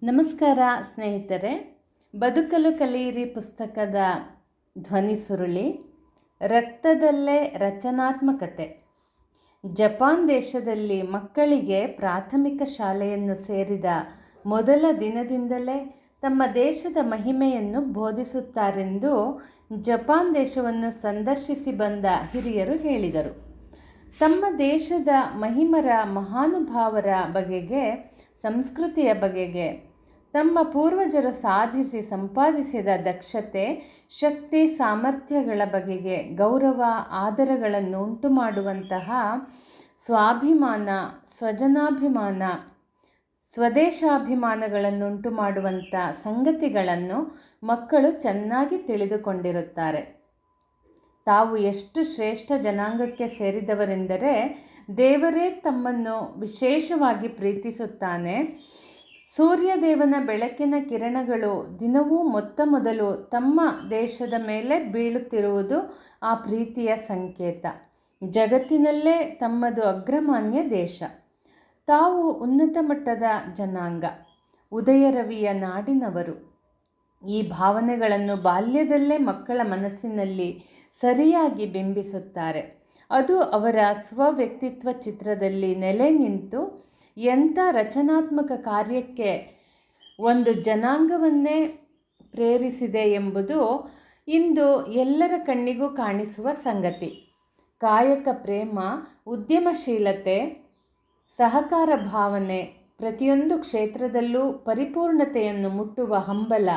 ನಮಸ್ಕಾರ ಸ್ನೇಹಿತರೆ. ಬದುಕಲು ಕಲಿಯಿರಿ ಪುಸ್ತಕದ ಧ್ವನಿ ಸುರುಳಿ. ರಕ್ತದಲ್ಲೇ ರಚನಾತ್ಮಕತೆ. ಜಪಾನ್ ದೇಶದಲ್ಲಿ ಮಕ್ಕಳಿಗೆ ಪ್ರಾಥಮಿಕ ಶಾಲೆಯನ್ನು ಸೇರಿದ ಮೊದಲ ದಿನದಿಂದಲೇ ತಮ್ಮ ದೇಶದ ಮಹಿಮೆಯನ್ನು ಬೋಧಿಸುತ್ತಾರೆಂದು ಜಪಾನ್ ದೇಶವನ್ನು ಸಂದರ್ಶಿಸಿ ಬಂದ ಹಿರಿಯರು ಹೇಳಿದರು. ತಮ್ಮ ದೇಶದ ಮಹಿಮರ ಮಹಾನುಭಾವರ ಬಗೆಗೆ, ಸಂಸ್ಕೃತಿಯ ಬಗೆಗೆ, ತಮ್ಮ ಪೂರ್ವಜರು ಸಾಧಿಸಿ ಸಂಪಾದಿಸಿದ ದಕ್ಷತೆ, ಶಕ್ತಿ, ಸಾಮರ್ಥ್ಯಗಳ ಬಗೆಗೆ ಗೌರವ, ಆದರಗಳನ್ನು ಉಂಟು ಮಾಡುವಂತಹ ಸ್ವಾಭಿಮಾನ, ಸ್ವಜನಾಭಿಮಾನ, ಸ್ವದೇಶಾಭಿಮಾನಗಳನ್ನುಂಟು ಮಾಡುವಂಥ ಸಂಗತಿಗಳನ್ನು ಮಕ್ಕಳು ಚೆನ್ನಾಗಿ ತಿಳಿದುಕೊಂಡಿರುತ್ತಾರೆ. ತಾವು ಎಷ್ಟು ಶ್ರೇಷ್ಠ ಜನಾಂಗಕ್ಕೆ ಸೇರಿದವರೆಂದರೆ ದೇವರೇ ತಮ್ಮನ್ನು ವಿಶೇಷವಾಗಿ ಪ್ರೀತಿಸುತ್ತಾನೆ. ಸೂರ್ಯದೇವನ ಬೆಳಕಿನ ಕಿರಣಗಳು ದಿನವೂ ಮೊದಲು ತಮ್ಮ ದೇಶದ ಮೇಲೆ ಬೀಳುತ್ತಿರುವುದು ಆ ಪ್ರೀತಿಯ ಸಂಕೇತ. ಜಗತ್ತಿನಲ್ಲೇ ತಮ್ಮದು ಅಗ್ರಮಾನ್ಯ ದೇಶ. ತಾವು ಉನ್ನತ ಮಟ್ಟದ ಜನಾಂಗ, ಉದಯರವಿಯ ನಾಡಿನವರು. ಈ ಭಾವನೆಗಳನ್ನು ಬಾಲ್ಯದಲ್ಲೇ ಮಕ್ಕಳ ಮನಸ್ಸಿನಲ್ಲಿ ಸರಿಯಾಗಿ ಬಿಂಬಿಸುತ್ತಾರೆ. ಅದು ಅವರ ಸ್ವವ್ಯಕ್ತಿತ್ವ ಚಿತ್ರದಲ್ಲಿ ನೆಲೆ ನಿಂತು ಎಂಥ ರಚನಾತ್ಮಕ ಕಾರ್ಯಕ್ಕೆ ಒಂದು ಜನಾಂಗವನ್ನೇ ಪ್ರೇರಿಸಿದೆ ಎಂಬುದು ಇಂದು ಎಲ್ಲರ ಕಣ್ಣಿಗೂ ಕಾಣಿಸುವ ಸಂಗತಿ. ಕಾಯಕ ಪ್ರೇಮ, ಉದ್ಯಮಶೀಲತೆ, ಸಹಕಾರ ಭಾವನೆ, ಪ್ರತಿಯೊಂದು ಕ್ಷೇತ್ರದಲ್ಲೂ ಪರಿಪೂರ್ಣತೆಯನ್ನು ಮುಟ್ಟುವ ಹಂಬಲ,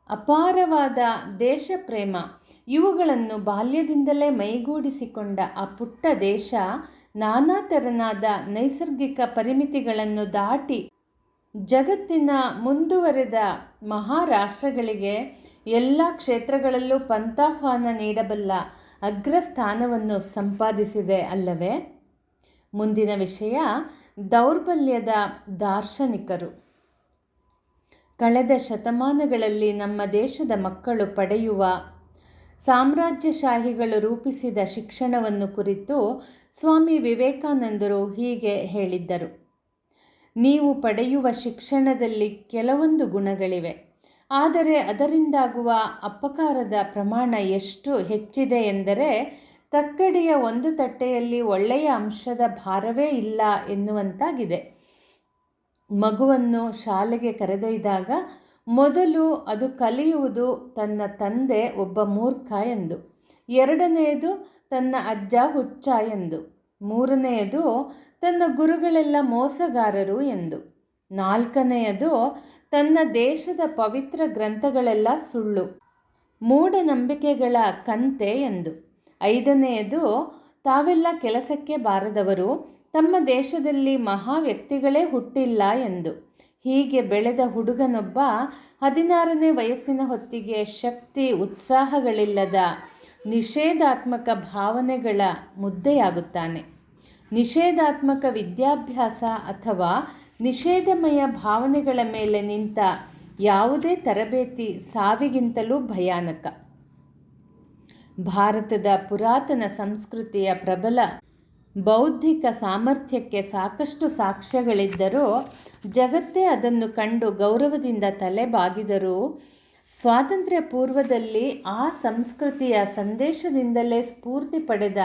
ಅಪಾರವಾದ ದೇಶ ಪ್ರೇಮ ಇವುಗಳನ್ನು ಬಾಲ್ಯದಿಂದಲೇ ಮೈಗೂಡಿಸಿಕೊಂಡ ಆ ಪುಟ್ಟ ದೇಶ ನಾನಾ ತೆರನಾದ ನೈಸರ್ಗಿಕ ಪರಿಮಿತಿಗಳನ್ನು ದಾಟಿ ಜಗತ್ತಿನ ಮುಂದುವರೆದ ಮಹಾರಾಷ್ಟ್ರಗಳಿಗೆ ಎಲ್ಲ ಕ್ಷೇತ್ರಗಳಲ್ಲೂ ಪಂಥಾಹ್ವಾನ ನೀಡಬಲ್ಲ ಅಗ್ರಸ್ಥಾನವನ್ನು ಸಂಪಾದಿಸಿದೆ ಅಲ್ಲವೇ? ಮುಂದಿನ ವಿಷಯ ದೌರ್ಬಲ್ಯದ ದಾರ್ಶನಿಕರು. ಕಳೆದ ಶತಮಾನಗಳಲ್ಲಿ ನಮ್ಮ ದೇಶದ ಮಕ್ಕಳು ಪಡೆಯುವ ಸಾಮ್ರಾಜ್ಯಶಾಹಿಗಳು ರೂಪಿಸಿದ ಶಿಕ್ಷಣವನ್ನು ಕುರಿತು ಸ್ವಾಮಿ ವಿವೇಕಾನಂದರು ಹೀಗೆ ಹೇಳಿದ್ದರು. ನೀವು ಪಡೆಯುವ ಶಿಕ್ಷಣದಲ್ಲಿ ಕೆಲವೊಂದು ಗುಣಗಳಿವೆ, ಆದರೆ ಅದರಿಂದಾಗುವ ಅಪಕಾರದ ಪ್ರಮಾಣ ಎಷ್ಟು ಹೆಚ್ಚಿದೆ ಎಂದರೆ ತಕ್ಕಡಿಯ ಒಂದು ತಟ್ಟೆಯಲ್ಲಿ ಒಳ್ಳೆಯ ಅಂಶದ ಭಾರವೇ ಇಲ್ಲ ಎನ್ನುವಂತಾಗಿದೆ. ಮಗುವನ್ನು ಶಾಲೆಗೆ ಕರೆದೊಯ್ದಾಗ ಮೊದಲು ಅದು ಕಲಿಯುವುದು ತನ್ನ ತಂದೆ ಒಬ್ಬ ಮೂರ್ಖ ಎಂದು, ಎರಡನೆಯದು ತನ್ನ ಅಜ್ಜ ಹುಚ್ಚ ಎಂದು, ಮೂರನೆಯದು ತನ್ನ ಗುರುಗಳೆಲ್ಲ ಮೋಸಗಾರರು ಎಂದು, ನಾಲ್ಕನೆಯದು ತನ್ನ ದೇಶದ ಪವಿತ್ರ ಗ್ರಂಥಗಳೆಲ್ಲ ಸುಳ್ಳು, ಮೂಢನಂಬಿಕೆಗಳ ಕಂತೆ ಎಂದು, ಐದನೆಯದು ತಾವೆಲ್ಲ ಕೆಲಸಕ್ಕೆ ಬಾರದವರು, ತಮ್ಮ ದೇಶದಲ್ಲಿ ಮಹಾ ವ್ಯಕ್ತಿಗಳೇ ಹುಟ್ಟಿಲ್ಲ ಎಂದು. ಹೀಗೆ ಬೆಳೆದ ಹುಡುಗನೊಬ್ಬ 16ನೇ ವಯಸ್ಸಿನ ಹೊತ್ತಿಗೆ ಶಕ್ತಿ, ಉತ್ಸಾಹಗಳಿಲ್ಲದ ನಿಷೇಧಾತ್ಮಕ ಭಾವನೆಗಳ ಮುದ್ದೆಯಾಗುತ್ತಾನೆ. ನಿಷೇಧಾತ್ಮಕ ವಿದ್ಯಾಭ್ಯಾಸ ಅಥವಾ ನಿಷೇಧಮಯ ಭಾವನೆಗಳ ಮೇಲೆ ನಿಂತ ಯಾವುದೇ ತರಬೇತಿ ಸಾವಿಗಿಂತಲೂ ಭಯಾನಕ. ಭಾರತದ ಪುರಾತನ ಸಂಸ್ಕೃತಿಯ ಪ್ರಬಲ ಬೌದ್ಧಿಕ ಸಾಮರ್ಥ್ಯಕ್ಕೆ ಸಾಕಷ್ಟು ಸಾಕ್ಷ್ಯಗಳಿದ್ದರೂ ಜಗತ್ತೇ ಅದನ್ನು ಕಂಡು ಗೌರವದಿಂದ ತಲೆಬಾಗಿದರೂ ಸ್ವಾತಂತ್ರ್ಯ ಪೂರ್ವದಲ್ಲಿ ಆ ಸಂಸ್ಕೃತಿಯ ಸಂದೇಶದಿಂದಲೇ ಸ್ಫೂರ್ತಿ ಪಡೆದ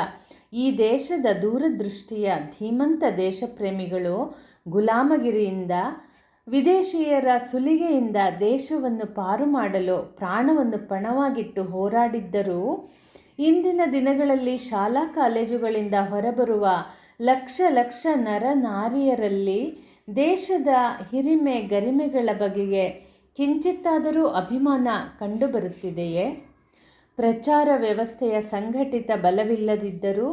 ಈ ದೇಶದ ದೂರದೃಷ್ಟಿಯ ಧೀಮಂತ ದೇಶಪ್ರೇಮಿಗಳು ಗುಲಾಮಗಿರಿಯಿಂದ, ವಿದೇಶಿಯರ ಸುಲಿಗೆಯಿಂದ ದೇಶವನ್ನು ಪಾರು ಮಾಡಲು ಪ್ರಾಣವನ್ನು ಪಣವಾಗಿಟ್ಟು ಹೋರಾಡಿದ್ದರೂ ಇಂದಿನ ದಿನಗಳಲ್ಲಿ ಶಾಲಾ ಕಾಲೇಜುಗಳಿಂದ ಹೊರಬರುವ ಲಕ್ಷ ಲಕ್ಷ ನರನಾರಿಯರಲ್ಲಿ ದೇಶದ ಹಿರಿಮೆ ಗರಿಮೆಗಳ ಬಗೆಗೆ ಕಿಂಚಿತ್ತಾದರೂ ಅಭಿಮಾನ ಕಂಡುಬರುತ್ತಿದೆಯೇ? ಪ್ರಚಾರ ವ್ಯವಸ್ಥೆಯ ಸಂಘಟಿತ ಬಲವಿಲ್ಲದಿದ್ದರೂ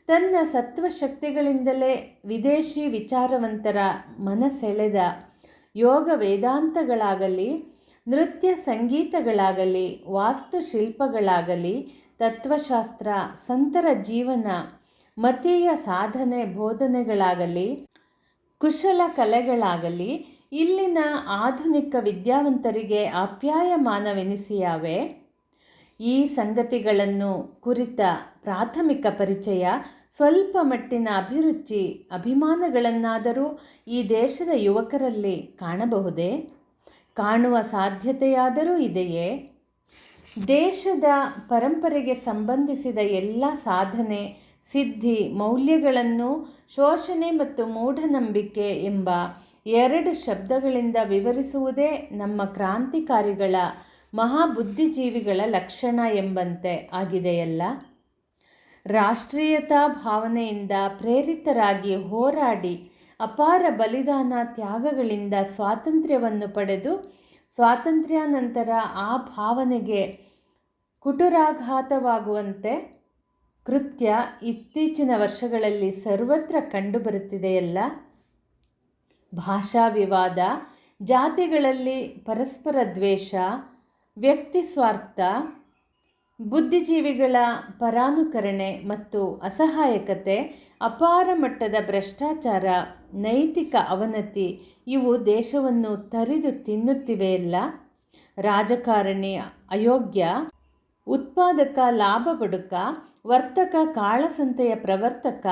ತನ್ನ ಸತ್ವಶಕ್ತಿಗಳಿಂದಲೇ ವಿದೇಶಿ ವಿಚಾರವಂತರ ಮನಸೆಳೆದ ಯೋಗ ವೇದಾಂತಗಳಾಗಲಿ, ನೃತ್ಯ ಸಂಗೀತಗಳಾಗಲಿ, ವಾಸ್ತುಶಿಲ್ಪಗಳಾಗಲಿ, ತತ್ವಶಾಸ್ತ್ರ, ಸಂತರ ಜೀವನ, ಮತೀಯ ಸಾಧನೆ ಬೋಧನೆಗಳಾಗಲಿ, ಕುಶಲ ಕಲೆಗಳಾಗಲಿ ಇಲ್ಲಿನ ಆಧುನಿಕ ವಿದ್ಯಾವಂತರಿಗೆ ಆಪ್ಯಾಯಮಾನವೆನಿಸಿಯಾವೆ. ಈ ಸಂಗತಿಗಳನ್ನು ಕುರಿತ ಪ್ರಾಥಮಿಕ ಪರಿಚಯ ಸ್ವಲ್ಪ ಮಟ್ಟಿನ ಅಭಿರುಚಿ ಅಭಿಮಾನಗಳನ್ನಾದರೂ ಈ ದೇಶದ ಯುವಕರಲ್ಲಿ ಕಾಣಬಹುದೇ? ಕಾಣುವ ಸಾಧ್ಯತೆಯಾದರೂ ಇದೆಯೇ? ದೇಶದ ಪರಂಪರೆಗೆ ಸಂಬಂಧಿಸಿದ ಎಲ್ಲ ಸಾಧನೆ, ಸಿದ್ಧಿ, ಮೌಲ್ಯಗಳನ್ನು ಶೋಷಣೆ ಮತ್ತು ಮೂಢನಂಬಿಕೆ ಎಂಬ 2 ಶಬ್ದಗಳಿಂದ ವಿವರಿಸುವುದೇ ನಮ್ಮ ಕ್ರಾಂತಿಕಾರಿಗಳ ಮಹಾಬುದ್ಧಿಜೀವಿಗಳ ಲಕ್ಷಣ ಎಂಬಂತೆ ಆಗಿದೆಯಲ್ಲ. ರಾಷ್ಟ್ರೀಯತಾ ಭಾವನೆಯಿಂದ ಪ್ರೇರಿತರಾಗಿ ಹೋರಾಡಿ ಅಪಾರ ಬಲಿದಾನ ತ್ಯಾಗಗಳಿಂದ ಸ್ವಾತಂತ್ರ್ಯವನ್ನು ಪಡೆದು ಸ್ವಾತಂತ್ರ್ಯಾನಂತರ ಆ ಭಾವನೆಗೆ ಕುಟುರಾಘಾತವಾಗುವಂತೆ ಕೃತ್ಯ ಇತ್ತೀಚಿನ ವರ್ಷಗಳಲ್ಲಿ ಸರ್ವತ್ರ ಕಂಡುಬರುತ್ತಿದೆಯಲ್ಲ. ಭಾಷಾ ವಿವಾದ, ಜಾತಿಗಳಲ್ಲಿ ಪರಸ್ಪರ ದ್ವೇಷ, ವ್ಯಕ್ತಿ ಸ್ವಾರ್ಥ, ಬುದ್ಧಿಜೀವಿಗಳ ಪರಾನುಕರಣೆ ಮತ್ತು ಅಸಹಾಯಕತೆ, ಅಪಾರ ಮಟ್ಟದ ಭ್ರಷ್ಟಾಚಾರ, ನೈತಿಕ ಅವನತಿ ಇವು ದೇಶವನ್ನು ತರಿದು ತಿನ್ನುತ್ತಿವೆಯಲ್ಲ. ರಾಜಕಾರಣಿ ಅಯೋಗ್ಯ, ಉತ್ಪಾದಕ ಲಾಭ ಬಡುಕ, ವರ್ತಕ ಕಾಳಸಂತೆಯ ಪ್ರವರ್ತಕ,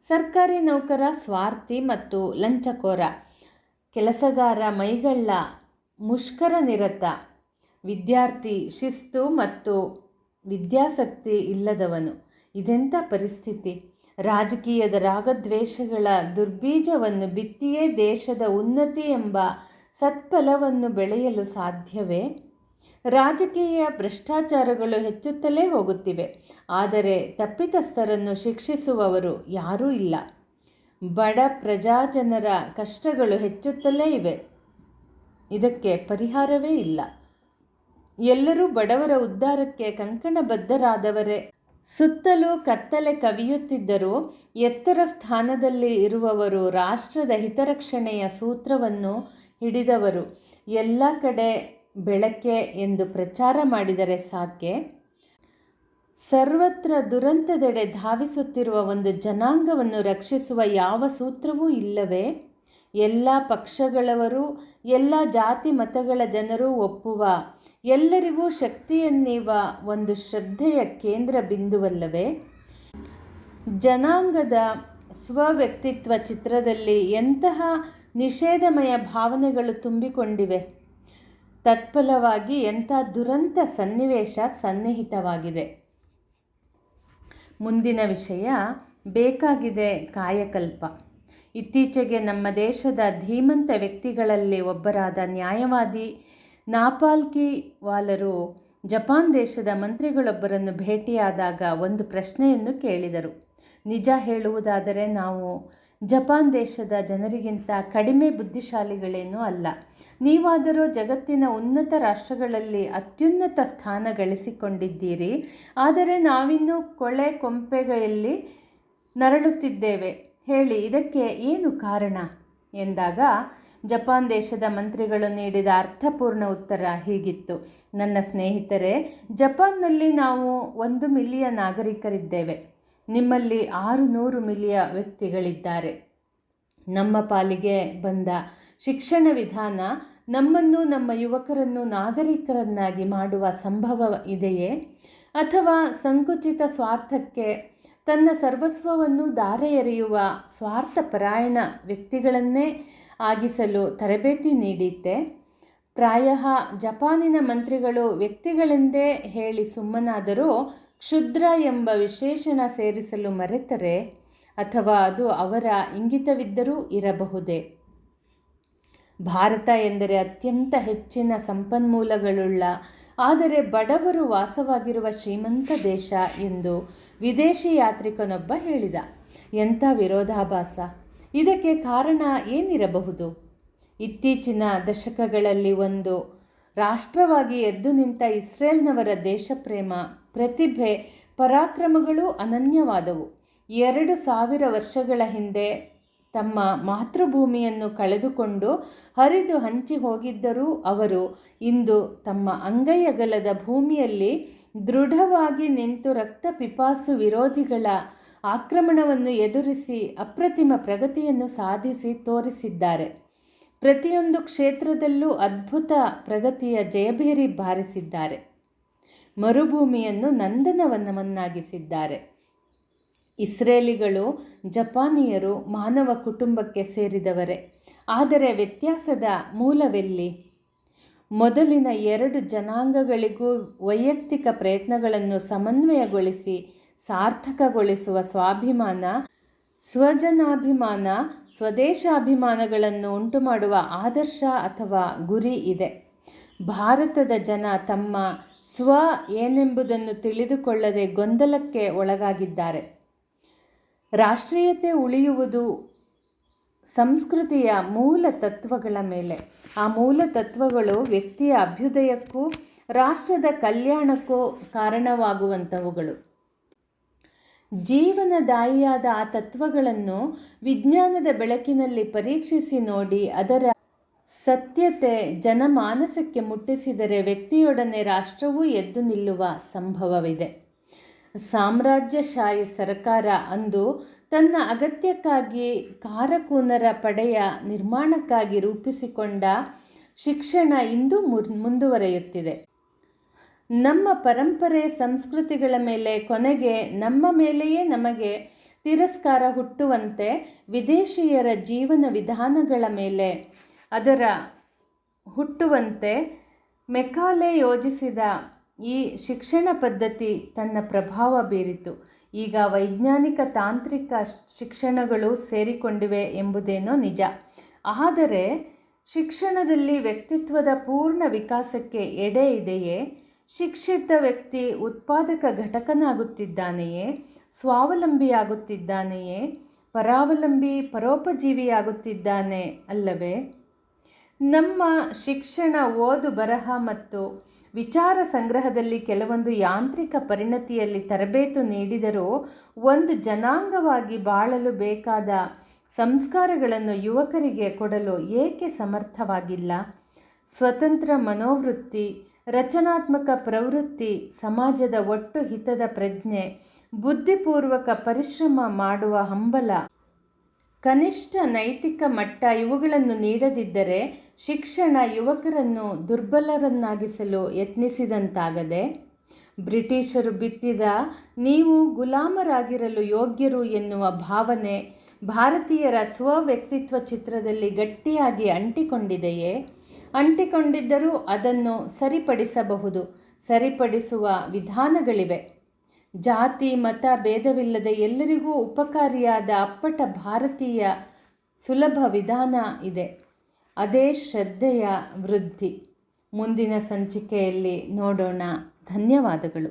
ಸರ್ಕಾರಿ ನೌಕರ ಸ್ವಾರ್ಥಿ ಮತ್ತು ಲಂಚಕೋರ, ಕೆಲಸಗಾರ ಮೈಗಳ್ಳ, ಮುಷ್ಕರ ನಿರತ, ವಿದ್ಯಾರ್ಥಿ ಶಿಸ್ತು ಮತ್ತು ವಿದ್ಯಾಸಕ್ತಿ ಇಲ್ಲದವನು. ಇದೆಂಥ ಪರಿಸ್ಥಿತಿ! ರಾಜಕೀಯದ ರಾಗದ್ವೇಷಗಳ ದುರ್ಬೀಜವನ್ನು ಬಿತ್ತಿಯೇ ದೇಶದ ಉನ್ನತಿ ಎಂಬ ಸತ್ಫಲವನ್ನು ಬೆಳೆಯಲು ಸಾಧ್ಯವೇ? ರಾಜಕೀಯ ಭ್ರಷ್ಟಾಚಾರಗಳು ಹೆಚ್ಚುತ್ತಲೇ ಹೋಗುತ್ತಿವೆ, ಆದರೆ ತಪ್ಪಿತಸ್ಥರನ್ನು ಶಿಕ್ಷಿಸುವವರು ಯಾರೂ ಇಲ್ಲ. ಬಡ ಪ್ರಜಾಜನರ ಕಷ್ಟಗಳು ಹೆಚ್ಚುತ್ತಲೇ ಇವೆ, ಇದಕ್ಕೆ ಪರಿಹಾರವೇ ಇಲ್ಲ. ಎಲ್ಲರೂ ಬಡವರ ಉದ್ಧಾರಕ್ಕೆ ಕಂಕಣಬದ್ಧರಾದವರೇ. ಸುತ್ತಲೂ ಕತ್ತಲೆ ಕವಿಯುತ್ತಿದ್ದರೂ ಎತ್ತರ ಸ್ಥಾನದಲ್ಲಿ ಇರುವವರು ರಾಷ್ಟ್ರದ ಹಿತರಕ್ಷಣೆಯ ಸೂತ್ರವನ್ನು ಹಿಡಿದವರು. ಎಲ್ಲ ಕಡೆ ಬೆಳಕೆ ಎಂದು ಪ್ರಚಾರ ಮಾಡಿದರೆ ಸಾಕೆ? ಸರ್ವತ್ರ ದುರಂತದೆಡೆ ಧಾವಿಸುತ್ತಿರುವ ಒಂದು ಜನಾಂಗವನ್ನು ರಕ್ಷಿಸುವ ಯಾವ ಸೂತ್ರವೂ ಇಲ್ಲವೇ? ಎಲ್ಲ ಪಕ್ಷಗಳವರು, ಎಲ್ಲ ಜಾತಿ ಮತಗಳ ಜನರು ಒಪ್ಪುವ, ಎಲ್ಲರಿಗೂ ಶಕ್ತಿಯನ್ನೀವ ಒಂದು ಶ್ರದ್ಧೆಯ ಕೇಂದ್ರ ಬಿಂದುವಲ್ಲವೇ? ಜನಾಂಗದ ಸ್ವವ್ಯಕ್ತಿತ್ವ ಚಿತ್ರದಲ್ಲಿ ಎಂತಹ ನಿಷೇಧಮಯ ಭಾವನೆಗಳು ತುಂಬಿಕೊಂಡಿವೆ! ತತ್ಫಲವಾಗಿ ಎಂಥ ದುರಂತ ಸನ್ನಿವೇಶ ಸನ್ನಿಹಿತವಾಗಿದೆ. ಮುಂದಿನ ವಿಷಯ ಬೇಕಾಗಿದೆ ಕಾಯಕಲ್ಪ. ಇತ್ತೀಚೆಗೆ ನಮ್ಮ ದೇಶದ ಧೀಮಂತ ವ್ಯಕ್ತಿಗಳಲ್ಲಿ ಒಬ್ಬರಾದ ನ್ಯಾಯವಾದಿ ನಾಪಾಲ್ಕಿವಾಲರು ಜಪಾನ್ ದೇಶದ ಮಂತ್ರಿಗಳೊಬ್ಬರನ್ನು ಭೇಟಿಯಾದಾಗ ಒಂದು ಪ್ರಶ್ನೆಯನ್ನು ಕೇಳಿದರು. ನಿಜ ಹೇಳುವುದಾದರೆ ನಾವು ಜಪಾನ್ ದೇಶದ ಜನರಿಗಿಂತ ಕಡಿಮೆ ಬುದ್ಧಿಶಾಲಿಗಳೇನೂ ಅಲ್ಲ. ನೀವಾದರೂ ಜಗತ್ತಿನ ಉನ್ನತ ರಾಷ್ಟ್ರಗಳಲ್ಲಿ ಅತ್ಯುನ್ನತ ಸ್ಥಾನ ಗಳಿಸಿಕೊಂಡಿದ್ದೀರಿ. ಆದರೆ ನಾವಿನ್ನೂ ಕೊಳೆ ಕೊಂಪೆಯಲ್ಲಿ ನರಳುತ್ತಿದ್ದೇವೆ. ಹೇಳಿ, ಇದಕ್ಕೆ ಏನು ಕಾರಣ ಎಂದಾಗ ಜಪಾನ್ ದೇಶದ ಮಂತ್ರಿಗಳು ನೀಡಿದ ಅರ್ಥಪೂರ್ಣ ಉತ್ತರ ಹೀಗಿತ್ತು: ನನ್ನ ಸ್ನೇಹಿತರೆ, ಜಪಾನ್ನಲ್ಲಿ ನಾವು 1 ಮಿಲಿಯನ್ ನಾಗರಿಕರಿದ್ದೇವೆ. ನಿಮ್ಮಲ್ಲಿ 600 ಮಿಲಿಯನ್ ವ್ಯಕ್ತಿಗಳಿದ್ದಾರೆ. ನಮ್ಮ ಪಾಲಿಗೆ ಬಂದ ಶಿಕ್ಷಣ ವಿಧಾನ ನಮ್ಮನ್ನು, ನಮ್ಮ ಯುವಕರನ್ನು ನಾಗರಿಕರನ್ನಾಗಿ ಮಾಡುವ ಸಂಭವ ಇದೆಯೇ? ಅಥವಾ ಸಂಕುಚಿತ ಸ್ವಾರ್ಥಕ್ಕೆ ತನ್ನ ಸರ್ವಸ್ವವನ್ನು ಧಾರೆ ಎರೆಯುವ ಸ್ವಾರ್ಥಪರಾಯಣ ವ್ಯಕ್ತಿಗಳನ್ನೇ ಆಗಿಸಲು ತರಬೇತಿ ನೀಡಿತ್ತೆ? ಪ್ರಾಯಃ ಜಪಾನಿನ ಮಂತ್ರಿಗಳು ವ್ಯಕ್ತಿಗಳೆಂದೇ ಹೇಳಿ ಸುಮ್ಮನಾದರೂ ಕ್ಷುದ್ರ ಎಂಬ ವಿಶೇಷಣ ಸೇರಿಸಲು ಮರೆತರೆ, ಅಥವಾ ಅದು ಅವರ ಇಂಗಿತವಿದ್ದರೂ ಇರಬಹುದೇ? ಭಾರತ ಎಂದರೆ ಅತ್ಯಂತ ಹೆಚ್ಚಿನ ಸಂಪನ್ಮೂಲಗಳುಳ್ಳ ಆದರೆ ಬಡವರು ವಾಸವಾಗಿರುವ ಶ್ರೀಮಂತ ದೇಶ ಎಂದು ವಿದೇಶಿ ಯಾತ್ರಿಕನೊಬ್ಬ ಹೇಳಿದ. ಎಂಥ ವಿರೋಧಾಭಾಸ! ಇದಕ್ಕೆ ಕಾರಣ ಏನಿರಬಹುದು? ಇತ್ತೀಚಿನ ದಶಕಗಳಲ್ಲಿ ಒಂದು ರಾಷ್ಟ್ರವಾಗಿ ಎದ್ದು ನಿಂತ ಇಸ್ರೇಲ್ನವರ ದೇಶಪ್ರೇಮ, ಪ್ರತಿಭೆ, ಪರಾಕ್ರಮಗಳು ಅನನ್ಯವಾದವು. 2000 ವರ್ಷಗಳ ಹಿಂದೆ ತಮ್ಮ ಮಾತೃಭೂಮಿಯನ್ನು ಕಳೆದುಕೊಂಡು ಹರಿದು ಹಂಚಿ ಹೋಗಿದ್ದರೂ ಅವರು ಇಂದು ತಮ್ಮ ಅಂಗೈಯಗಲದ ಭೂಮಿಯಲ್ಲಿ ದೃಢವಾಗಿ ನಿಂತು ರಕ್ತಪಿಪಾಸು ವಿರೋಧಿಗಳ ಆಕ್ರಮಣವನ್ನು ಎದುರಿಸಿ ಅಪ್ರತಿಮ ಪ್ರಗತಿಯನ್ನು ಸಾಧಿಸಿ ತೋರಿಸಿದ್ದಾರೆ. ಪ್ರತಿಯೊಂದು ಕ್ಷೇತ್ರದಲ್ಲೂ ಅದ್ಭುತ ಪ್ರಗತಿಯ ಜಯಭೇರಿ ಬಾರಿಸಿದ್ದಾರೆ. ಮರುಭೂಮಿಯನ್ನು ನಂದನವನವನ್ನಾಗಿಸಿದ್ದಾರೆ. ಇಸ್ರೇಲಿಗಳು, ಜಪಾನಿಯರು ಮಾನವ ಕುಟುಂಬಕ್ಕೆ ಸೇರಿದವರೇ. ಆದರೆ ವ್ಯತ್ಯಾಸದ ಮೂಲವೆಲ್ಲಿ? ಮೊದಲಿನ 2 ಜನಾಂಗಗಳಿಗೂ ವೈಯಕ್ತಿಕ ಪ್ರಯತ್ನಗಳನ್ನು ಸಮನ್ವಯಗೊಳಿಸಿ ಸಾರ್ಥಕಗೊಳಿಸುವ ಸ್ವಾಭಿಮಾನ, ಸ್ವಜನಾಭಿಮಾನ, ಸ್ವದೇಶಾಭಿಮಾನಗಳನ್ನು ಉಂಟುಮಾಡುವ ಆದರ್ಶ ಅಥವಾ ಗುರಿ ಇದೆ. ಭಾರತದ ಜನ ತಮ್ಮ ಸ್ವ ಏನೆಂಬುದನ್ನು ತಿಳಿದುಕೊಳ್ಳದೆ ಗೊಂದಲಕ್ಕೆ ಒಳಗಾಗಿದ್ದಾರೆ. ರಾಷ್ಟ್ರೀಯತೆ ಉಳಿಯುವುದು ಸಂಸ್ಕೃತಿಯ ಮೂಲ ತತ್ವಗಳ ಮೇಲೆ. ಆ ಮೂಲ ತತ್ವಗಳು ವ್ಯಕ್ತಿಯ ಅಭ್ಯುದಯಕ್ಕೂ ರಾಷ್ಟ್ರದ ಕಲ್ಯಾಣಕ್ಕೂ ಕಾರಣವಾಗುವಂಥವುಗಳು. ಜೀವನದಾಯಿಯಾದ ಆ ತತ್ವಗಳನ್ನು ವಿಜ್ಞಾನದ ಬೆಳಕಿನಲ್ಲಿ ಪರೀಕ್ಷಿಸಿ ನೋಡಿ ಅದರ ಸತ್ಯತೆ ಜನಮಾನಸಕ್ಕೆ ಮುಟ್ಟಿಸಿದರೆ ವ್ಯಕ್ತಿಯೊಡನೆ ರಾಷ್ಟ್ರವೂ ಎದ್ದು ನಿಲ್ಲುವ ಸಂಭವವಿದೆ. ಸಾಮ್ರಾಜ್ಯಶಾಹಿ ಸರ್ಕಾರ ಅಂದು ತನ್ನ ಅಗತ್ಯಕ್ಕಾಗಿ ಕಾರಕೂನರ ಪಡೆಯ ನಿರ್ಮಾಣಕ್ಕಾಗಿ ರೂಪಿಸಿಕೊಂಡ ಶಿಕ್ಷಣ ಇಂದು ಮುಂದುವರೆಯುತ್ತಿದೆ. ನಮ್ಮ ಪರಂಪರೆ ಸಂಸ್ಕೃತಿಗಳ ಮೇಲೆ ಕೊನೆಗೆ ನಮ್ಮ ಮೇಲೆಯೇ ನಮಗೆ ತಿರಸ್ಕಾರ ಹುಟ್ಟುವಂತೆ ವಿದೇಶಿಯರ ಜೀವನ ವಿಧಾನಗಳ ಮೇಲೆ ಅದರ ಹುಟ್ಟುವಂತೆ ಮೆಕಾಲೆ ಯೋಜಿಸಿದ ಈ ಶಿಕ್ಷಣ ಪದ್ಧತಿ ತನ್ನ ಪ್ರಭಾವ ಬೀರಿತು. ಈಗ ವೈಜ್ಞಾನಿಕ ತಾಂತ್ರಿಕ ಶಿಕ್ಷಣಗಳು ಸೇರಿಕೊಂಡಿವೆ ಎಂಬುದೇನೋ ನಿಜ. ಆದರೆ ಶಿಕ್ಷಣದಲ್ಲಿ ವ್ಯಕ್ತಿತ್ವದ ಪೂರ್ಣ ವಿಕಾಸಕ್ಕೆ ಎಡೆ ಇದೆಯೇ? ಶಿಕ್ಷಿತ ವ್ಯಕ್ತಿ ಉತ್ಪಾದಕ ಘಟಕನಾಗುತ್ತಿದ್ದಾನೆಯೇ? ಸ್ವಾವಲಂಬಿಯಾಗುತ್ತಿದ್ದಾನೆಯೇ? ಪರೋಪಜೀವಿಯಾಗುತ್ತಿದ್ದಾನೆ ಅಲ್ಲವೇ? ನಮ್ಮ ಶಿಕ್ಷಣ ಓದು ಬರಹ ಮತ್ತು ವಿಚಾರ ಸಂಗ್ರಹದಲ್ಲಿ ಕೆಲವೊಂದು ಯಾಂತ್ರಿಕ ಪರಿಣತಿಯಲ್ಲಿ ತರಬೇತು ನೀಡಿದರೂ ಒಂದು ಜನಾಂಗವಾಗಿ ಬಾಳಲು ಬೇಕಾದ ಸಂಸ್ಕಾರಗಳನ್ನು ಯುವಕರಿಗೆ ಕೊಡಲು ಏಕೆ ಸಮರ್ಥವಾಗಿಲ್ಲ? ಸ್ವತಂತ್ರ ಮನೋವೃತ್ತಿ, ರಚನಾತ್ಮಕ ಪ್ರವೃತ್ತಿ, ಸಮಾಜದ ಒಟ್ಟು ಹಿತದ ಪ್ರಜ್ಞೆ, ಬುದ್ಧಿಪೂರ್ವಕ ಪರಿಶ್ರಮ ಮಾಡುವ ಹಂಬಲ, ಕನಿಷ್ಠ ನೈತಿಕ ಮಟ್ಟ ಇವುಗಳನ್ನು ನೀಡದಿದ್ದರೆ ಶಿಕ್ಷಣ ಯುವಕರನ್ನು ದುರ್ಬಲರನ್ನಾಗಿಸಲು ಯತ್ನಿಸಿದಂತಾಗದೆ ಬ್ರಿಟಿಷರು ಬಿತ್ತಿದ ನೀವು ಗುಲಾಮರಾಗಿರಲು ಯೋಗ್ಯರು ಎನ್ನುವ ಭಾವನೆ ಭಾರತೀಯರ ಸ್ವವ್ಯಕ್ತಿತ್ವ ಚಿತ್ರದಲ್ಲಿ ಗಟ್ಟಿಯಾಗಿ ಅಂಟಿಕೊಂಡಿದೆಯೇ? ಅಂಟಿಕೊಂಡಿದ್ದರೂ ಅದನ್ನು ಸರಿಪಡಿಸಬಹುದು. ಸರಿಪಡಿಸುವ ವಿಧಾನಗಳಿವೆ. ಜಾತಿ ಮತ ಭೇದವಿಲ್ಲದೆ ಎಲ್ಲರಿಗೂ ಉಪಕಾರಿಯಾದ ಅಪ್ಪಟ ಭಾರತೀಯ ಸುಲಭ ವಿಧಾನ ಇದೆ. ಅದೇ ಶ್ರದ್ಧೆಯ ವೃದ್ಧಿ. ಮುಂದಿನ ಸಂಚಿಕೆಯಲ್ಲಿ ನೋಡೋಣ. ಧನ್ಯವಾದಗಳು.